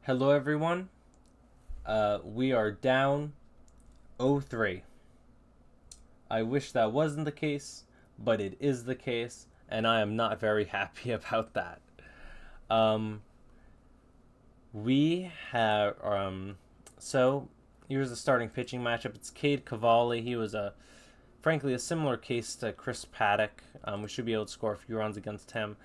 Hello, everyone. We are down 0-3. I wish that wasn't the case, but it is the case, and I am not very happy about that. Um, we have so here's the starting pitching matchup. It's Cade Cavalli. He was frankly a similar case to Chris Paddock. We should be able to score a few runs against him.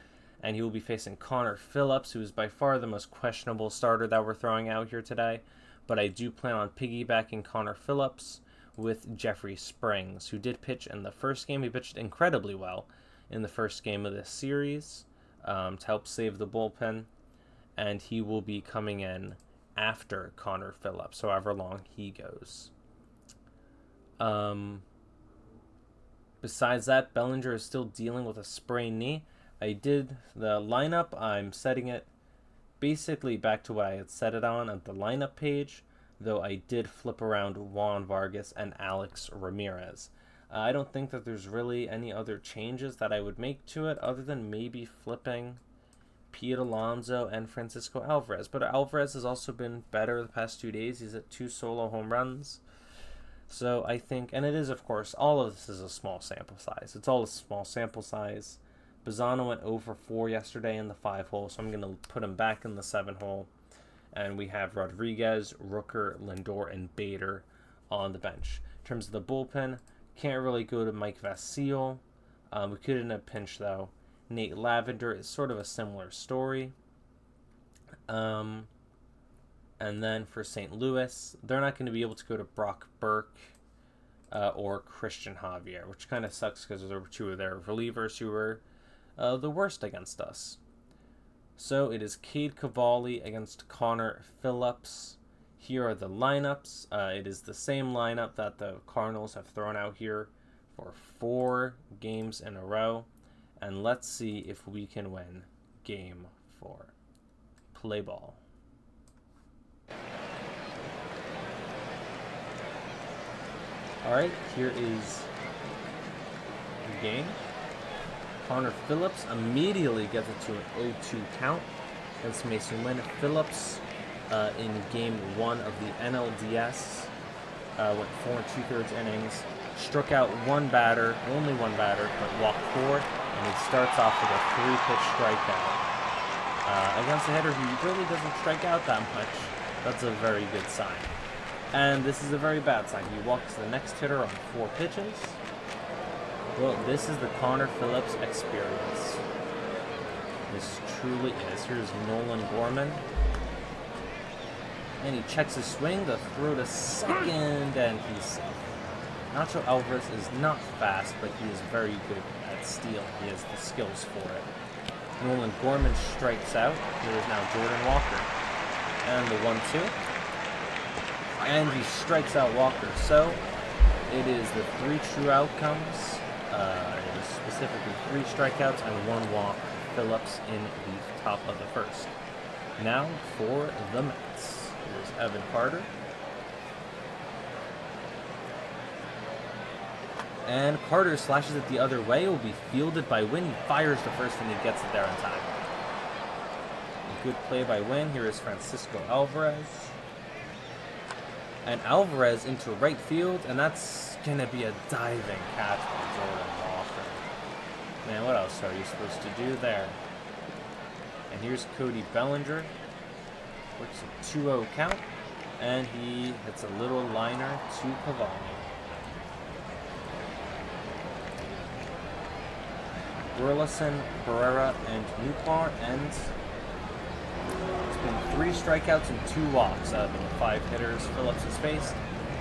And he will be facing Connor Phillips, who is by far the most questionable starter that we're throwing out here today. But I do plan on piggybacking Connor Phillips with Jeffrey Springs, who did pitch in the first game. He pitched incredibly well in the first game of this series to help save the bullpen. And he will be coming in after Connor Phillips, however long he goes. Besides that, Bellinger is still dealing with a sprained knee. I did the lineup. I'm setting it basically back to what I had set it on at the lineup page, though I did flip around Juan Vargas and Alex Ramirez. I don't think that there's really any other changes that I would make to it other than maybe flipping Pete Alonso and Francisco Alvarez. But Alvarez has also been better the past 2 days. He's at 2 solo home runs. So I think, and it is, of course, all of this is a small sample size. It's all a small sample size. Bazzano went 0 for 4 yesterday in the 5 hole, so I'm going to put him back in the 7 hole. And we have Rodriguez, Rooker, Lindor, and Bader on the bench. In terms of the bullpen, can't really go to Mike Vasile. We could in a pinch, though. Nate Lavender is sort of a similar story. And then for St. Louis, they're not going to be able to go to Brock Burke or Christian Javier, which kind of sucks because there were 2 of their relievers who were the worst against us. So it is Cade Cavalli against Connor Phillips. Here are the lineups. It is the same lineup that the Cardinals have thrown out here for 4 games in a row. And let's see if we can win game 4. Play ball. Alright, here is the game. Connor Phillips immediately gets it to an 0-2 count against Mason Wynn. Phillips in game 1 of the NLDS went 4 2/3 innings, struck out one batter, only one batter, but walked 4, and he starts off with a 3-pitch strikeout. Against a hitter who really doesn't strike out that much, that's a very good sign. And this is a very bad sign. He walks the next hitter on 4 pitches. Well, this is the Connor Phillips experience. This truly is. Here's Nolan Gorman. And he checks his swing, the throw to second, and he's safe. Nacho Alvarez is not fast, but he is very good at steal. He has the skills for it. Nolan Gorman strikes out. Here is now Jordan Walker. And the 1-2. And he strikes out Walker. So it is the 3 true outcomes. It is specifically 3 strikeouts and 1 walk. Phillips in the top of the first. Now for the Mets. Here's Evan Carter. And Carter slashes it the other way. It will be fielded by Wynn. He fires the first and he gets it there in time. A good play by Wynn. Here is Francisco Alvarez. And Alvarez into right field, and that's going to be a diving catch by Jordan Walker. Man, what else are you supposed to do there? And here's Cody Bellinger. Works a 2-0 count, and he hits a little liner to Cavalli. Burleson, Barrera, and Newpar, and it's been 3 strikeouts and 2 walks out of the 5 hitters Phillips has faced,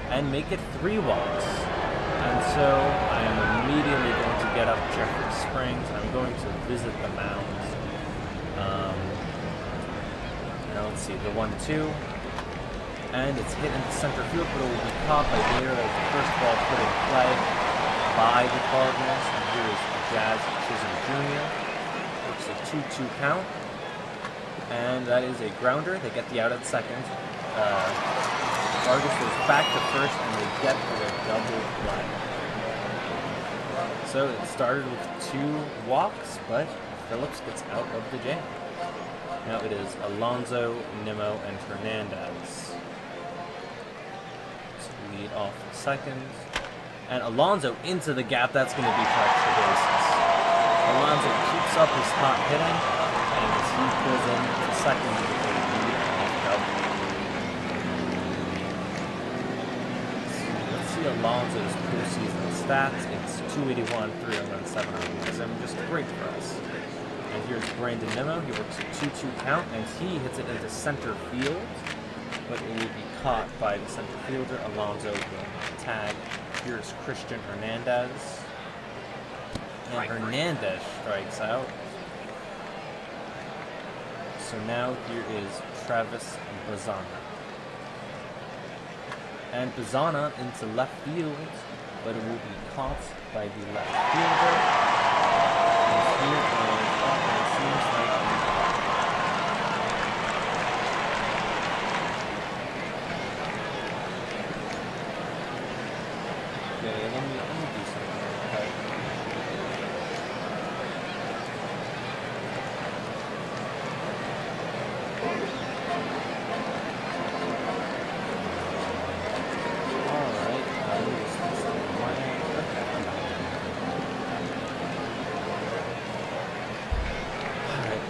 and make it 3 walks. And so I am immediately going to get up Jeffrey Springs. I'm going to visit the mound. Now let's see, the 1-2, and it's hit into center field, but it will be caught by Bader as the first ball put in play by the Cardinals. And here is Jazz Chisholm Jr. It's a 2-2 count. And that is a grounder. They get the out at second. Vargas goes back to first, and they get the double play. So it started with 2 walks, but Phillips gets out of the jam. Now it is Alonso, Nimmo, and Hernandez to lead off the seconds. And Alonso into the gap. That's going to be for extra bases. Alonso keeps up his hot hitting, and as he pulls in the second with a lead off double. Let's see Alonso's postseason stats. It's 281, 301, 707, just great for us. And here's Brandon Nimmo. He works a 2-2 count, and he hits it into center field, but it will be caught by the center fielder. Alonso will tag. Here's Christian Hernandez. And Hernandez strikes out. So now here is Travis Bazana. And Bazana into left field, but it will be caught by the left fielder. And here it seems like okay, let me do something. Okay.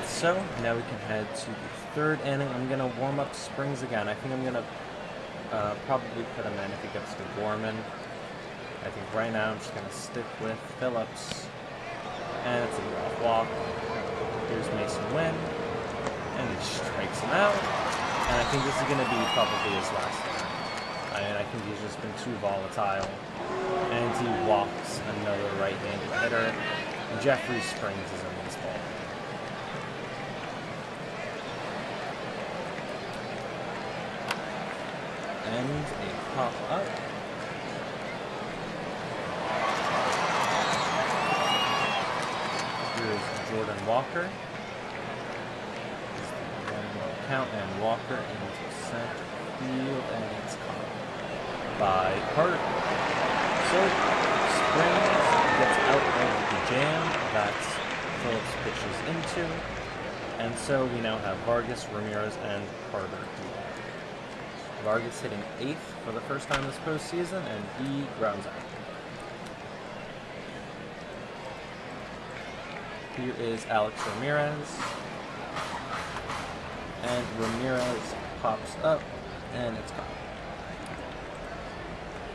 So now we can head to the third inning. I'm going to warm up Springs again. I think I'm going to probably put him in if he gets to Gorman. I think right now I'm just going to stick with Phillips. And it's a rough walk. Here's Mason Wynn. And he strikes him out. And I think this is going to be probably his last inning. I think he's just been too volatile. And he walks another right-handed hitter. Jeffrey Springs is in this ball. And a pop up. Here's Jordan Walker. One count, and Walker into center field, and it's caught by Hart. So Springs gets out of the jam that Phillips pitches into, and so we now have Vargas, Ramirez, and Carter. Vargas hitting 8th for the first time this postseason, and he grounds out. Here is Alex Ramirez. And Ramirez pops up, and it's gone.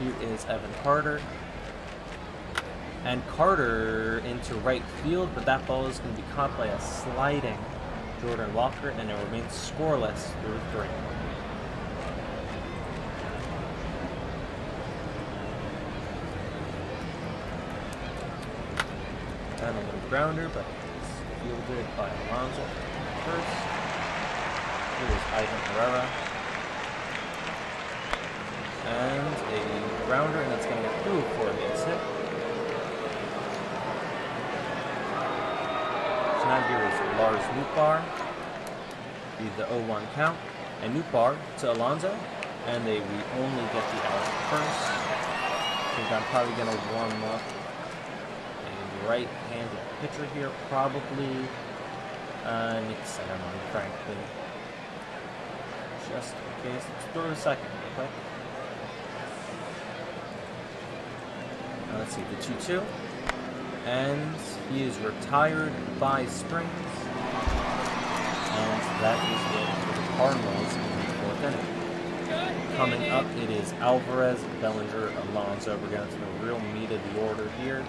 Here is Evan Carter. And Carter into right field, but that ball is going to be caught by a sliding Jordan Walker, and it remains scoreless through 3. And a little grounder, but it's fielded by Alonso first. Here is Ivan Herrera. And a grounder, and it's going to get through for a base hit. So now here is Lars Nootbaar. Be the 0-1 count. And Nootbaar to Alonso. And we only get the out first. I think I'm probably going to warm up right-handed pitcher here, probably Nick Salmon, frankly. Just in case. Let's throw a second real quick. Let's see, the 2-2. And he is retired by Springs. And that is it for the Cardinals in the 4th inning. Coming up, it is Alvarez, Bellinger, Alonso. We're getting to the real meat of the order here.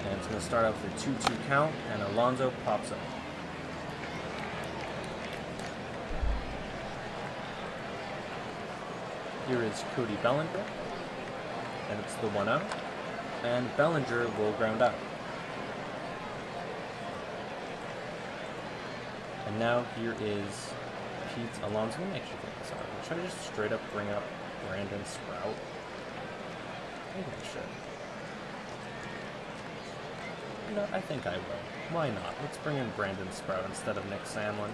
And it's going to start out with a 2-2 count, and Alonso pops up. Here is Cody Bellinger, and it's the 1-0, and Bellinger will ground out. And now here is Pete Alonso. Let me actually take this out. Should I just straight up bring up Brandon Sprout? I think I should. No, I think I will. Why not? Let's bring in Brandon Sprout instead of Nick Sandlin.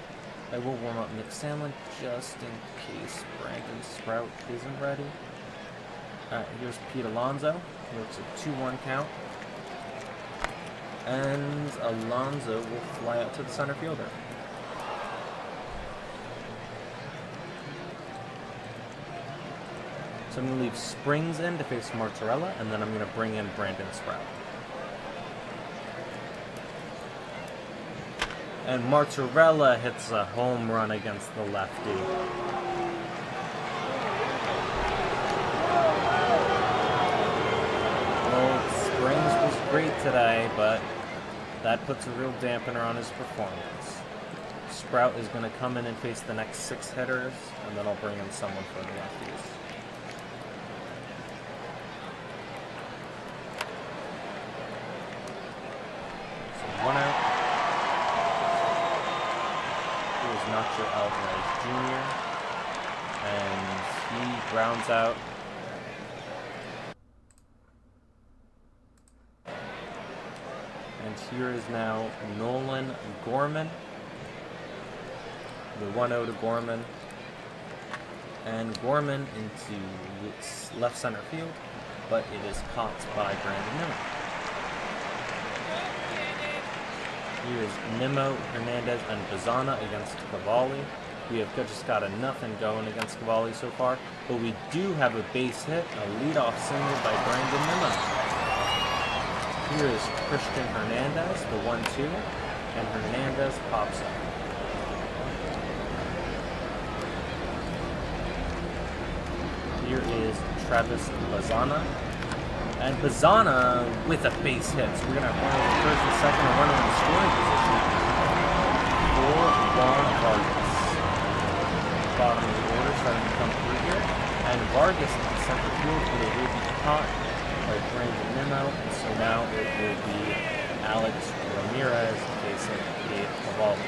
I will warm up Nick Sandlin just in case Brandon Sprout isn't ready. Alright, here's Pete Alonso. He works a 2-1 count. And Alonso will fly out to the center fielder. So I'm going to leave Springs in to face Martorella, and then I'm going to bring in Brandon Sprout. And Martorella hits a home run against the lefty. Well, Springs was great today, but that puts a real dampener on his performance. Sprout is going to come in and face the next 6 hitters, and then I'll bring in someone for the lefties. So 1 out. Here's Nacho Alvarez Jr. And he grounds out. And here is now Nolan Gorman. The 1-0 to Gorman. And Gorman into left center field, but it is caught by Brandon Nimmo. Here is Nimmo, Hernandez, and Bazana against Cavalli. We have just got nothing going against Cavalli so far, but we do have a base hit, a leadoff single by Brandon Nimmo. Here is Christian Hernandez, the 1-2, and Hernandez pops up. Here is Travis Bazana. And Bazana with a base hit. So we're going to have one over the first and second and runner in the scoring position for Juan Vargas. Bottom of the order starting to come through here. And Vargas in the center field, but it will be caught by Brandon Nimmo. And so now it will be Alex Ramirez facing Gabe Cavalli.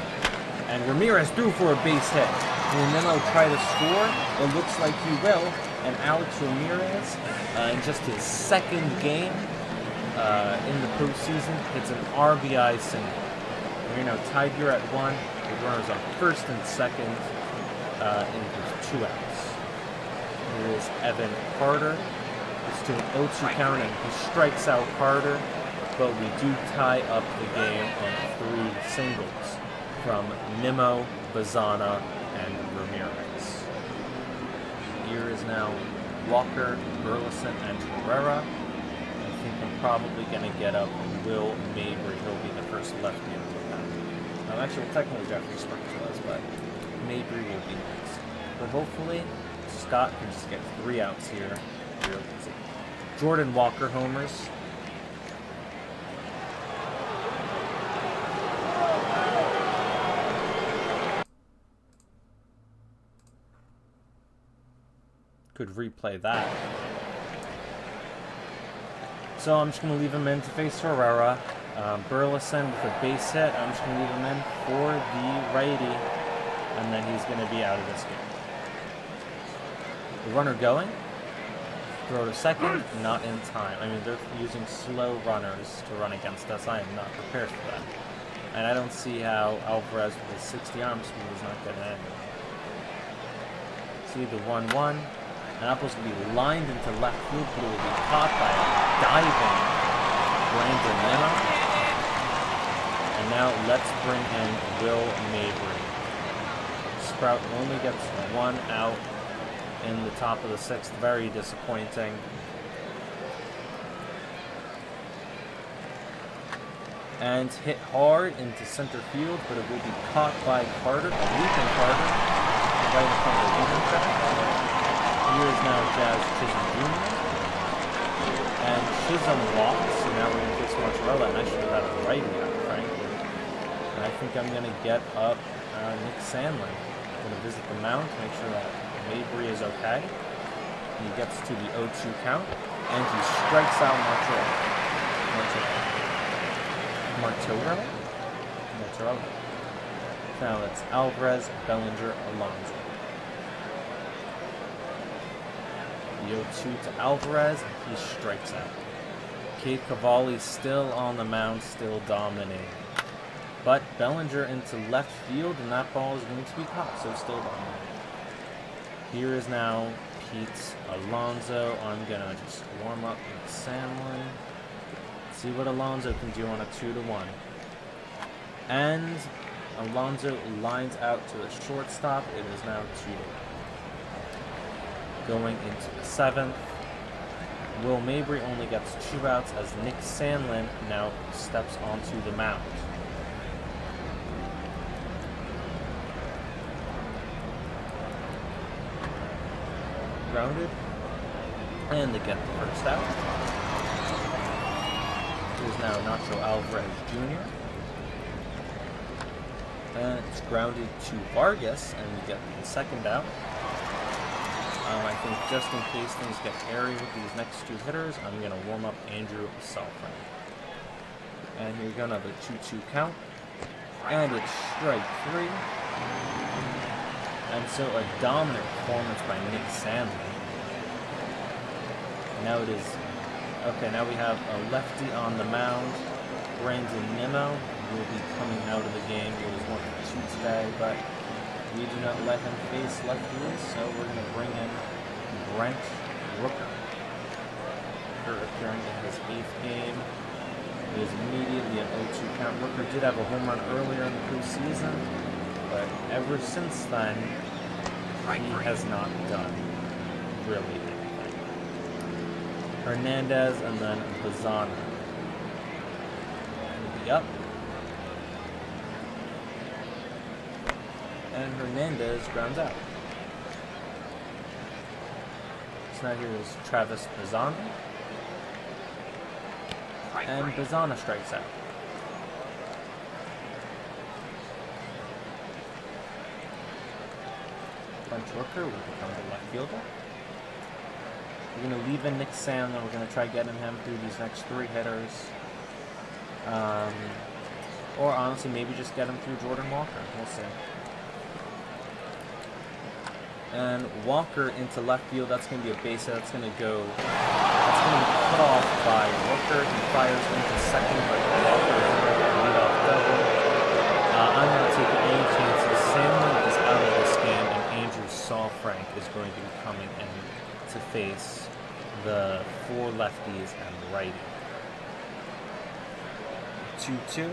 And Ramirez threw for a base hit. Will Nimmo try to score? It looks like he will. And Alex Ramirez, in just his 2nd game in the postseason, hits an RBI single. We're now tied here at 1. The runners on 1st and 2nd in his 2 outs. Here is Evan Carter. It's to an 0-2 count, and he strikes out Carter, but we do tie up the game on 3 singles from Nimmo, Bazana, and Ramirez. Here is now Walker, Burleson, and Herrera. I think I'm probably going to get up Will Mabry. He'll be the first lefty in the pack. Actually, technically Jeffrey Springs was, but Mabry will be next. But hopefully, Scott can just get 3 outs here. Jordan Walker homers. Could replay that. So I'm just going to leave him in to face Herrera. Burleson with a base hit. I'm just going to leave him in for the righty. And then he's going to be out of this game. The runner going. Throw to second. Not in time. I mean, they're using slow runners to run against us. I am not prepared for that. And I don't see how Alvarez with his 60 arm speed is not getting in. See the 1-1. And Apple's going to be lined into left field, but it will be caught by a diving Brandon Nimmo. And now let's bring in Will Mabry. Sprout only gets 1 out in the top of the 6th. Very disappointing. And hit hard into center field, but it will be caught by Carter, a leaping Carter, right in front of the winner track. Here is now Jazz Chisholm Jr. And Chisholm walks, so now we're going to face Martorella, and I should have had a righty out, frankly. And I think I'm going to get up Nick Sandlin. I'm going to visit the mound to make sure that Mabry is okay. He gets to the 0-2 count, and he strikes out Martorella. Now it's Alvarez, Bellinger, Alonso. The 0-2 to Alvarez, and he strikes out. Cade Cavalli still on the mound, still dominating. But Bellinger into left field, and that ball is going to be caught, so still dominating. Here is now Pete Alonso. I'm going to just warm up with Sandlin. See what Alonso can do on a 2-1. And Alonso lines out to the shortstop. It is now 2-1. Going into the 7th, Will Mabry only gets 2 outs as Nick Sandlin now steps onto the mound. Grounded, and they get the first out. Here's now Nacho Alvarez Jr. And it's grounded to Vargas, and we get the second out. I think just in case things get hairy with these next 2 hitters, I'm going to warm up Andrew Selfridge. And here we go, another 2-2 count. And it's strike 3. And so a dominant performance by Nick Sandlin. Now it is, okay, now we have a lefty on the mound. Brandon Nimmo will be coming out of the game. He was 1 for 2 today, but we do not let him face lefties, so we're going to bring in Brent Rooker. Rooker appearing in his 8th game. It is immediately an 0-2 count. Rooker did have a home run earlier in the postseason, but ever since then, he has not done really anything. Hernandez and then Bazana will be up. And Hernandez grounds out. So now here's Travis Bazana. And Bazana strikes out. Brent Rooker will become the left fielder. We're going to leave in Nick Sandlin. We're going to try getting him through these next 3 hitters. Or honestly, maybe just get him through Jordan Walker. We'll see. And Walker into left field. That's going to be a base hit. That's going to go. That's going to be cut off by Walker. He fires into second, but Walker is going to lead off double. I'm not taking any chances. Sandlin is out of this game, and Andrew Saalfrank is going to be coming in to face the 4 lefties and righty. 2-2.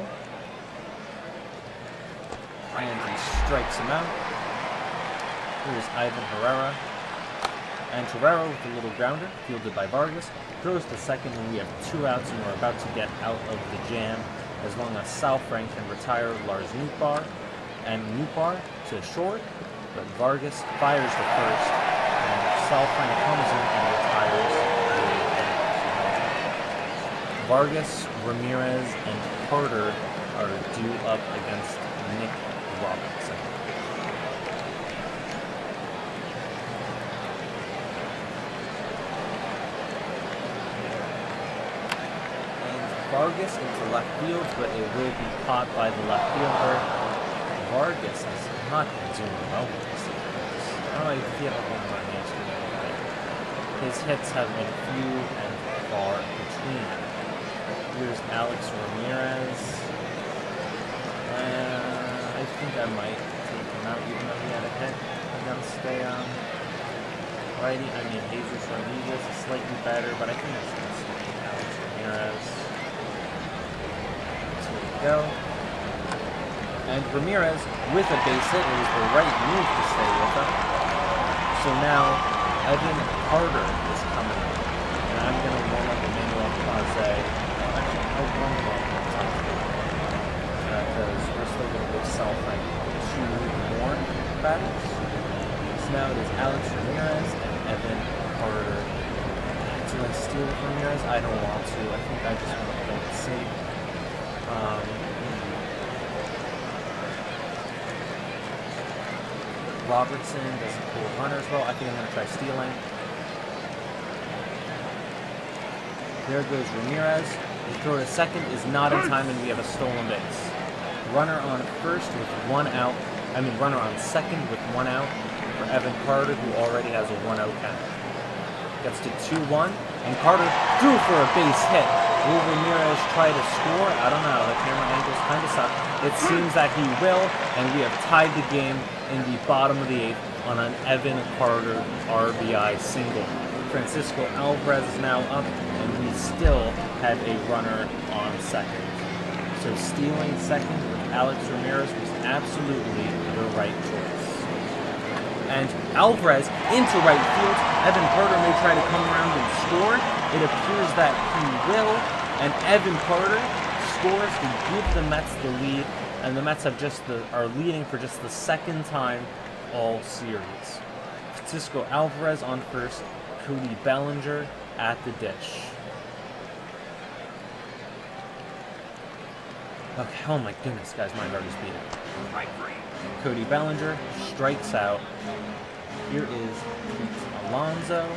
And he strikes him out. Here's Ivan Herrera. And Herrera with a little grounder, fielded by Vargas, throws to second, and we have 2 outs, and we're about to get out of the jam as long as Saalfrank can retire Lars Nootbaar. And Nootbaar to short, but Vargas fires to first, and Saalfrank comes in and retires the Vargas, Ramirez, and Carter are due up against Nick Robinson. Vargas into left field, but it will be caught by the left fielder. Vargas has not been doing well with this series. I don't know if he had a home run yesterday, but his hits have been few and far between. Here's Alex Ramirez. I think I might take him out, even though he had a hit against a righty. I mean, Jesus Rodriguez is slightly better, but I think it's going to stay Alex Ramirez. Go. And Ramirez with a base hit. It was the right move to stay with him. So now Evan Carter is coming in. And I'm going to warm up Emmanuel Clase. Actually, I'll warm him up on top because we're still going to give Saalfrank 2 more batters. So now it is Alex Ramirez and Evan Carter. Do I steal with Ramirez? I don't want to. I think I just want to play it safe. Robertson doesn't pull runners well. I think I'm going to try stealing. There goes Ramirez. The throw to second is not in time, and we have a stolen base. Runner on first with 1 out. Runner on second with 1 out for Evan Carter, who already has a 1-out count. Gets to 2-1, and Carter threw for a base hit. Will Ramirez try to score? I don't know. The camera angles kind of suck. It seems that he will, and we have tied the game in the bottom of the 8th on an Evan Carter RBI single. Francisco Alvarez is now up, and we still have a runner on second. So stealing second with Alex Ramirez was absolutely the right choice. And Alvarez into right field. Evan Carter may try to come around and score. It appears that he will. And Evan Carter scores to give the Mets the lead. And the Mets are leading for just the second time all series. Francisco Alvarez on first. Cody Bellinger at the dish. Okay, oh my goodness, guys, my heart is beating. Cody Bellinger strikes out. Here is Pete Alonso.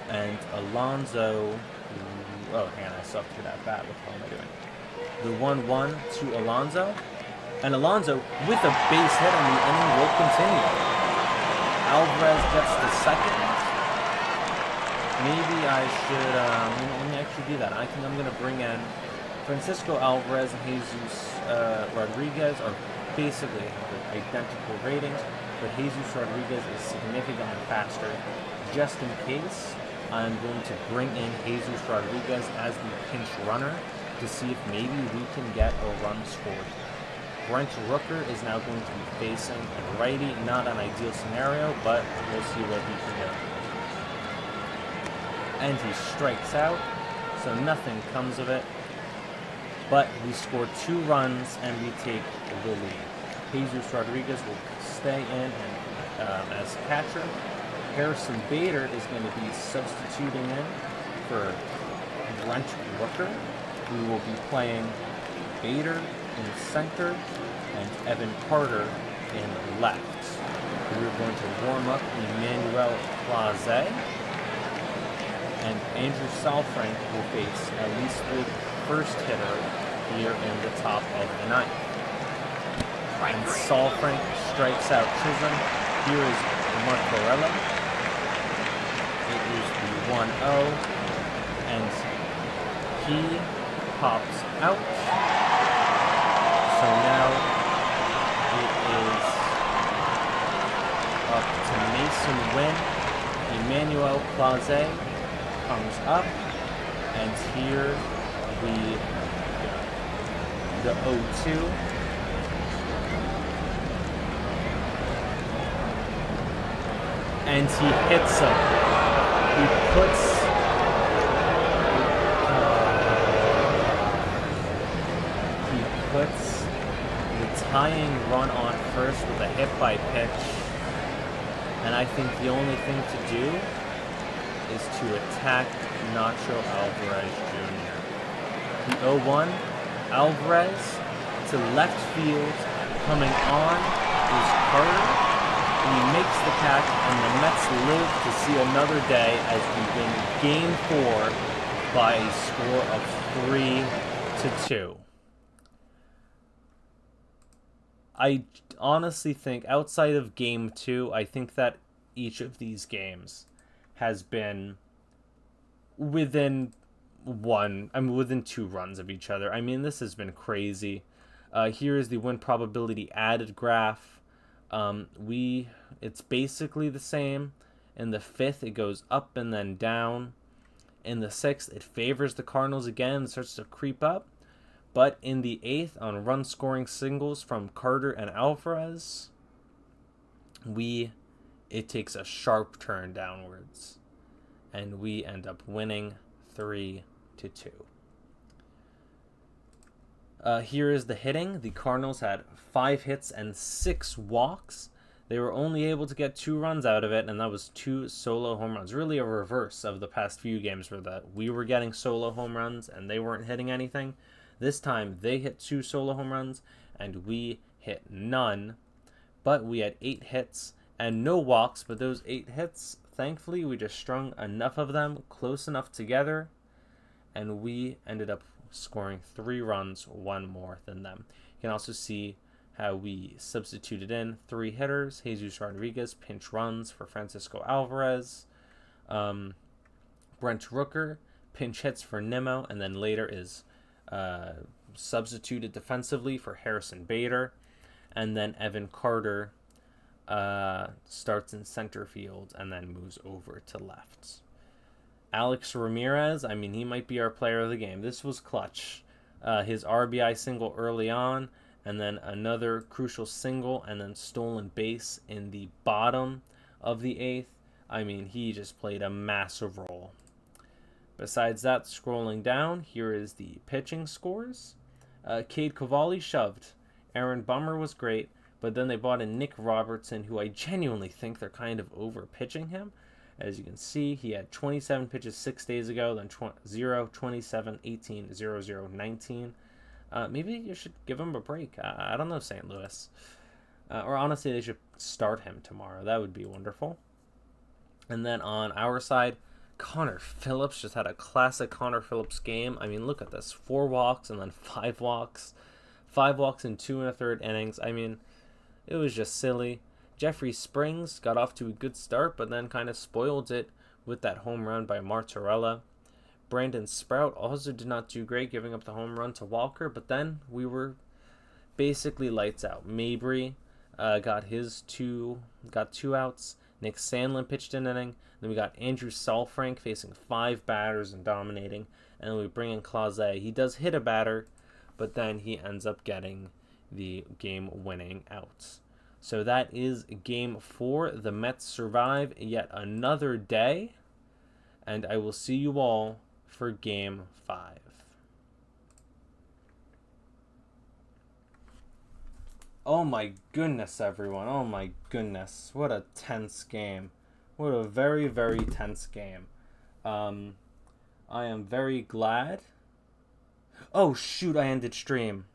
And Alonso... Oh, hang on, I still have to get that bat. What the hell am I doing? The 1-1 to Alonso. And Alonso, with a base hit, and the inning will continue. Alvarez gets the second. Maybe I should... let me actually do that. I think I'm going to bring in... Francisco Alvarez and Jesus Rodriguez are basically identical ratings, but Jesus Rodriguez is significantly faster. Just in case, I'm going to bring in Jesus Rodriguez as the pinch runner to see if maybe we can get a run scored. Brent Rooker is now going to be facing a righty, not an ideal scenario, but we'll see what he can do. And he strikes out, so nothing comes of it. But we score 2 runs and we take the lead. Jesus Rodriguez will stay in and, as catcher. Harrison Bader is going to be substituting in for Brent Rooker. We will be playing Bader in center and Evan Carter in left. We're going to warm up Emmanuel Clase. And Andrew Salfrank will face at least the first hitter here in the top of the ninth. And Salfrank strikes out Chisholm. Here is Marcorella. It is the 1-0. And he pops out. So now it is up to Mason Wynn. Emmanuel Clase comes up. And here we go. The 0-2. And he hits him. He puts the tying run on first with a hit by pitch. And I think the only thing to do is to attack Nacho Alvarez Jr. The 0-1, Alvarez to left field, coming on is Carter. He makes the catch, and the Mets live to see another day as we win Game 4 by a score of 3-2. I honestly think, outside of Game 2, I think that each of these games has been within within 2 runs of each other. I mean, this has been crazy. Here is the win probability added graph. It's basically the same. In the 5th, it goes up and then down. In the 6th, it favors the Cardinals again, starts to creep up. But in the 8th, on run-scoring singles from Carter and Alvarez, it takes a sharp turn downwards. And we end up winning 3-2. Here is the hitting. The Cardinals had 5 hits and 6 walks. They were only able to get 2 runs out of it, and that was 2 solo home runs. Really a reverse of the past few games where we were getting solo home runs and they weren't hitting anything. This time they hit 2 solo home runs and we hit none. But we had 8 hits and no walks, but those 8 hits, thankfully, we just strung enough of them close enough together, and we ended up scoring 3 runs, 1 more than them. You can also see how we substituted in 3 hitters. Jesus Rodriguez, pinch runs for Francisco Alvarez. Brent Rooker, pinch hits for Nimmo, and then later is substituted defensively for Harrison Bader. And then Evan Carter starts in center field and then moves over to left. Alex Ramirez, he might be our player of the game. This was clutch. His RBI single early on, and then another crucial single, and then stolen base in the bottom of the 8th. I mean, he just played a massive role. Besides that, scrolling down, here is the pitching scores. Cade Cavalli shoved. Aaron Bummer was great, but then they brought in Nick Robertson, who I genuinely think they're kind of over pitching him. As you can see, he had 27 pitches 6 days ago, then 0, 27, 18, 0, 0, 19. Maybe you should give him a break. I don't know, St. Louis. Or honestly, they should start him tomorrow. That would be wonderful. And then on our side, Connor Phillips just had a classic Connor Phillips game. I mean, look at this. 4 walks and then 5 walks. 5 walks in 2 1/3 innings. I mean, it was just silly. Jeffrey Springs got off to a good start, but then kind of spoiled it with that home run by Martorella. Brandon Sprout also did not do great, giving up the home run to Walker, but then we were basically lights out. Mabry got 2 outs. Nick Sandlin pitched an inning. Then we got Andrew Saalfrank facing 5 batters and dominating. And then we bring in Clase. He does hit a batter, but then he ends up getting the game-winning out. So that is Game 4. The Mets survive yet another day. And I will see you all for Game 5. Oh my goodness, everyone. Oh my goodness. What a tense game. What a very, very tense game. I am very glad. Oh, shoot, I ended stream.